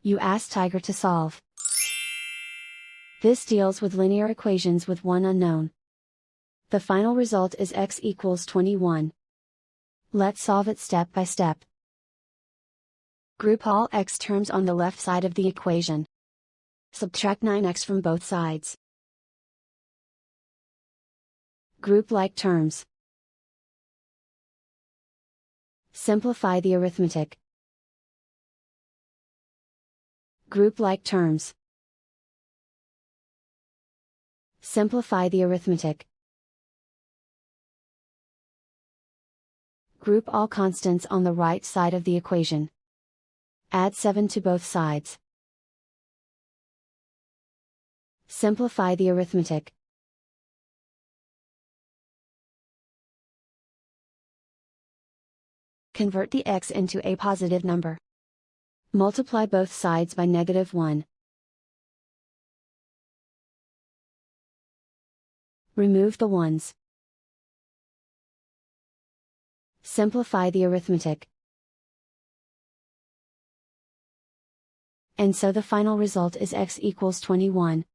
You ask Tiger to solve. This deals with linear equations with one unknown. The final result is x equals 21. Let's solve it step by step. Group all x terms on the left side of the equation. Subtract 9x from both sides. Group like terms. Simplify the arithmetic. Group like terms. Simplify the arithmetic. Group all constants on the right side of the equation. Add 7 to both sides. Simplify the arithmetic. Convert the x into a positive number. Multiply both sides by -1. Remove the ones. Simplify the arithmetic. And so the final result is x equals 21.